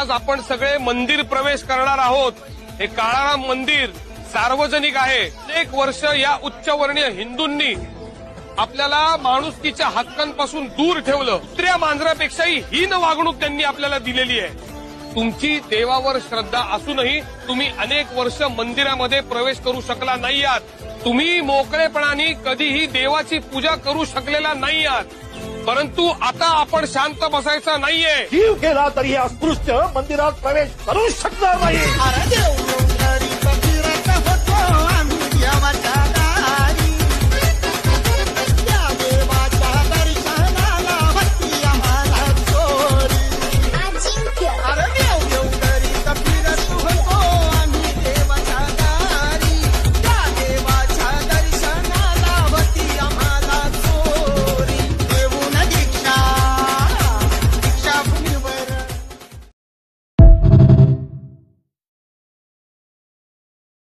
आज आपण सगळे मंदिर प्रवेश करणार आहोत. हे काळाराम मंदिर सार्वजनिक आहे. अनेक वर्ष या उच्चवर्णीय हिंदूंनी आपल्याला माणुसकीच्या हक्कांपासून दूर ठेवलं. कुत्र्या मांजरापेक्षाही हीन वागणूक त्यांनी आपल्याला दिलेली आहे. तुमची देवावर श्रद्धा असूनही तुम्ही अनेक वर्ष मंदिरामध्ये प्रवेश करू शकला नाही आहात. तुम्ही मोकळेपणाने कधीही देवाची पूजा करू शकलेला नाही आहात. परंतु आता आपण शांत बसायचं नाहीये. जीव गेला तरी अस्पृश्य मंदिरात प्रवेश करू शकणार नाही.